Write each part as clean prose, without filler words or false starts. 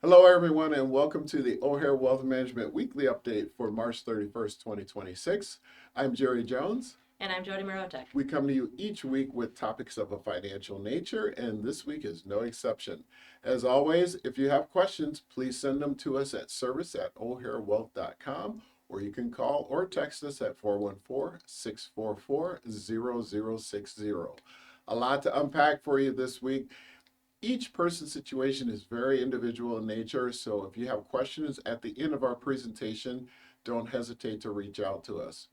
Hello, everyone, and welcome to the O'Hare Wealth Management Weekly Update for March 31st, 2026. I'm Jerry Jones. And I'm Jody Marotek. We come to you each week with topics of a financial nature, and this week is no exception. As always, if you have questions, please send them to us at service@o'harewealth.com, or you can call or text us at 414-644-0060. A lot to unpack for you this week. Each person's situation is very individual in nature, so if you have questions at the end of our presentation, don't hesitate to reach out to us.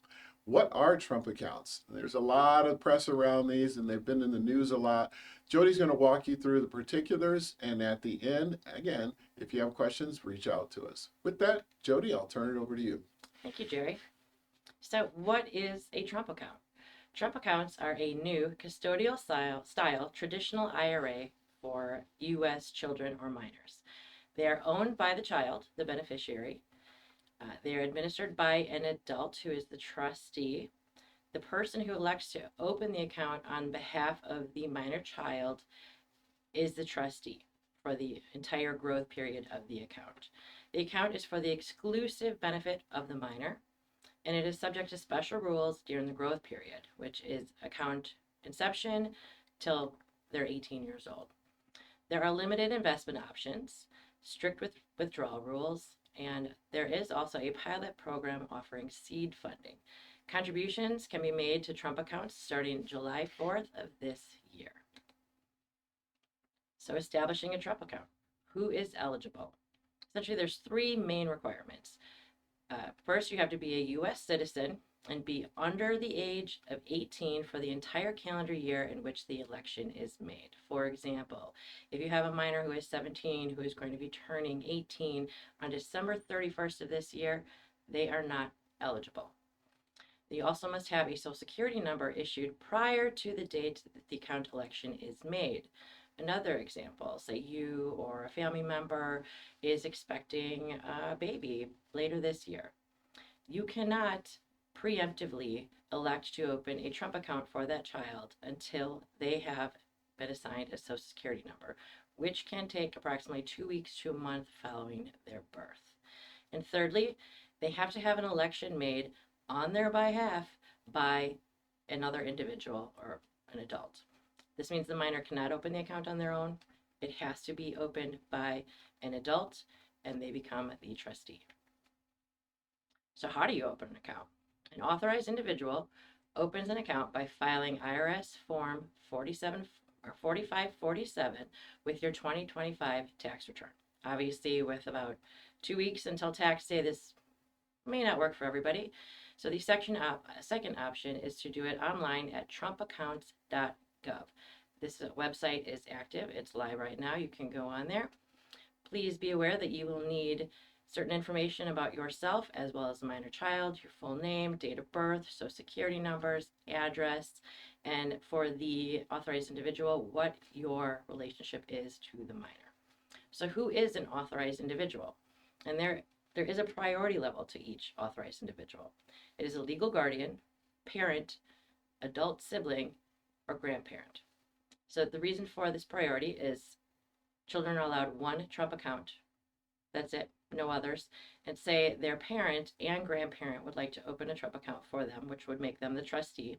What are Trump accounts? There's a lot of press around these, and they've been in the news a lot. Jody's going to walk you through the particulars, and at the end, again, if you have questions, reach out to us. With that, Jody, I'll turn it over to you. Thank you, Jerry. So, what is a Trump account? Trump accounts are a new custodial style traditional IRA for U.S. children or minors. They are owned by the child, the beneficiary. They are administered by an adult who is the trustee. The person who elects to open the account on behalf of the minor child is the trustee for the entire growth period of the account. The account is for the exclusive benefit of the minor, and it is subject to special rules during the growth period, which is account inception till they're 18 years old. There are limited investment options, strict withdrawal rules, and there is also a pilot program offering seed funding. Contributions can be made to Trump accounts starting July 4th of this year. So, establishing a Trump account. Who is eligible? Essentially, there's three main requirements. First, you have to be a U.S. citizen and be under the age of 18 for the entire calendar year in which the election is made. For example, if you have a minor who is 17 who is going to be turning 18 on December 31st of this year, they are not eligible. You also must have a Social Security number issued prior to the date that the account election is made. Another example, say you or a family member is expecting a baby later this year. You cannot preemptively elect to open a Trump account for that child until they have been assigned a Social Security number, which can take approximately 2 weeks to a month following their birth. And thirdly, they have to have an election made on their behalf by another individual or an adult. This means the minor cannot open the account on their own. It has to be opened by an adult, and they become the trustee. So how do you open an account? An authorized individual opens an account by filing IRS Form 47 or 4547 with your 2025 tax return. Obviously, with about 2 weeks until tax day, this may not work for everybody. So the second option is to do it online at trumpaccounts.gov. This website is active. It's live right now. You can go on there. Please be aware that you will need certain information about yourself as well as the minor child, your full name, date of birth, social security numbers, address, and for the authorized individual, what your relationship is to the minor. So who is an authorized individual? And there is a priority level to each authorized individual. It is a legal guardian, parent, adult sibling, or grandparent. So the reason for this priority is children are allowed one Trump account. That's it, no others. And say their parent and grandparent would like to open a Trump account for them, which would make them the trustee.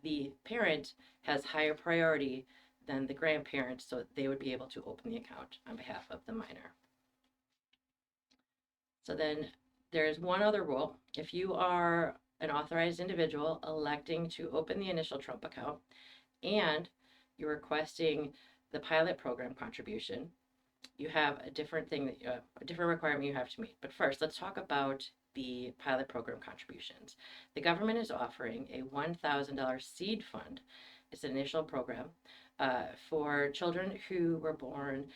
The parent has higher priority than the grandparent, so they would be able to open the account on behalf of the minor. So then there's one other rule. If you are an authorized individual electing to open the initial Trump account and you're requesting the pilot program contribution, you have a different requirement you have to meet. But first, let's talk about the pilot program contributions. The government is offering a $1,000 seed fund. It's an initial program for children who were born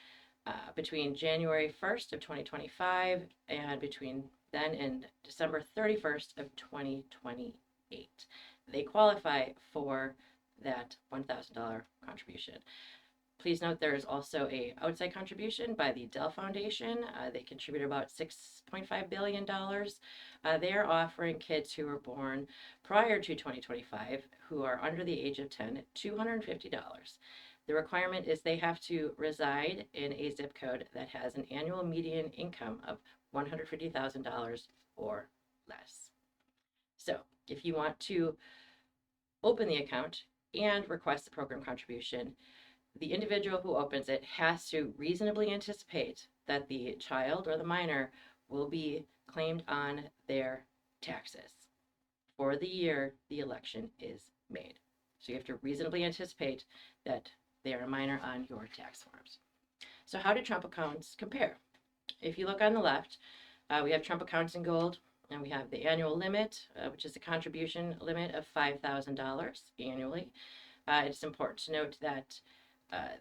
between January 1st of 2025 and between then and December 31st of 2028. They qualify for that $1,000 contribution. Please note there is also a outside contribution by the Dell Foundation. They contribute about $6.5 billion. They are offering kids who were born prior to 2025 who are under the age of 10 $250. The requirement is they have to reside in a zip code that has an annual median income of $150,000 or less. So if you want to open the account and request the program contribution, the individual who opens it has to reasonably anticipate that the child or the minor will be claimed on their taxes for the year the election is made. So you have to reasonably anticipate that they are a minor on your tax forms. So how do Trump accounts compare? If you look on the left, we have Trump accounts in gold, and we have the annual limit, which is a contribution limit of $5,000 annually. It's important to note that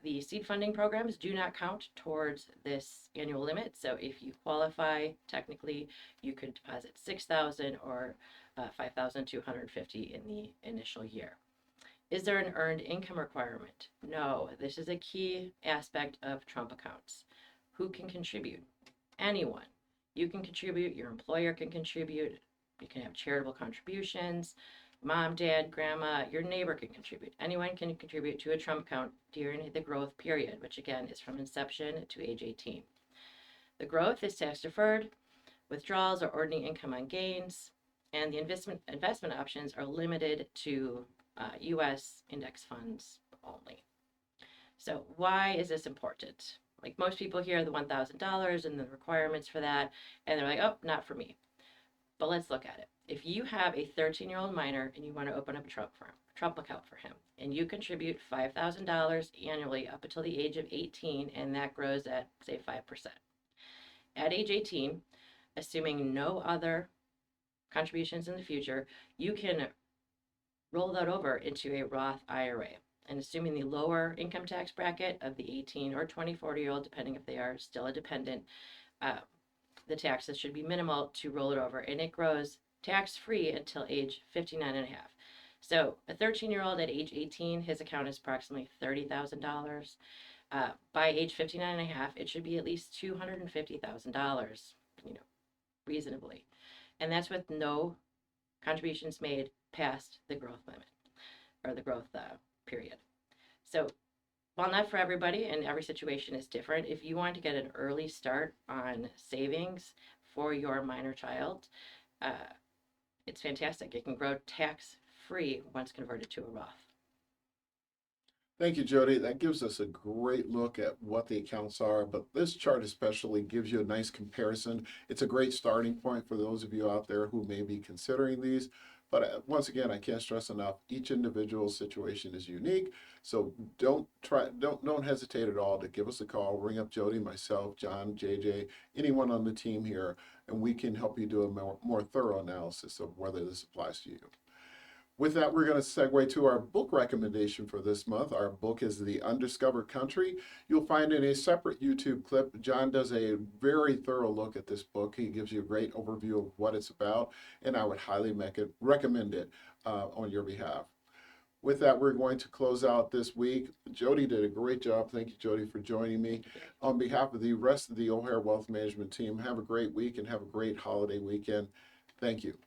the seed funding programs do not count towards this annual limit. So if you qualify, technically, you could deposit $6,000 or $5,250 in the initial year. Is there an earned income requirement? No. This is a key aspect of Trump accounts. Who can contribute? Anyone. You can contribute, your employer can contribute, you can have charitable contributions, mom, dad, grandma, your neighbor can contribute. Anyone can contribute to a Trump account during the growth period, which again is from inception to age 18. The growth is tax deferred, withdrawals are ordinary income on gains, and the investment options are limited to U.S. index funds only. So why is this important? Like most people hear the $1,000 and the requirements for that, and they're like, oh, not for me. But let's look at it. If you have a 13-year-old minor and you want to open up a Trump account for him, and you contribute $5,000 annually up until the age of 18, and that grows at, say, 5%. At age 18, assuming no other contributions in the future, you can roll that over into a Roth IRA. And assuming the lower income tax bracket of the 18 or 24-year-old, depending if they are still a dependent, the taxes should be minimal to roll it over. And it grows tax-free until age 59 and a half. So a 13-year-old at age 18, his account is approximately $30,000. By age 59 and a half, it should be at least $250,000, reasonably. And that's with no contributions made past the growth limit or the growth period. So while not for everybody and every situation is different, if you want to get an early start on savings for your minor child, it's fantastic. It can grow tax-free once converted to a Roth. Thank you, Jody. That gives us a great look at what the accounts are, but this chart especially gives you a nice comparison. It's a great starting point for those of you out there who may be considering these. But once again, I can't stress enough, each individual situation is unique. So don't hesitate at all to give us a call, ring up Jody, myself, John, JJ, anyone on the team here, and we can help you do a more thorough analysis of whether this applies to you. With that, we're going to segue to our book recommendation for this month. Our book is The Undiscovered Country. You'll find in a separate YouTube clip, John does a very thorough look at this book. He gives you a great overview of what it's about, and I would highly recommend it on your behalf. With that, we're going to close out this week. Jody did a great job. Thank you, Jody, for joining me. On behalf of the rest of the O'Hare Wealth Management team, have a great week and have a great holiday weekend. Thank you.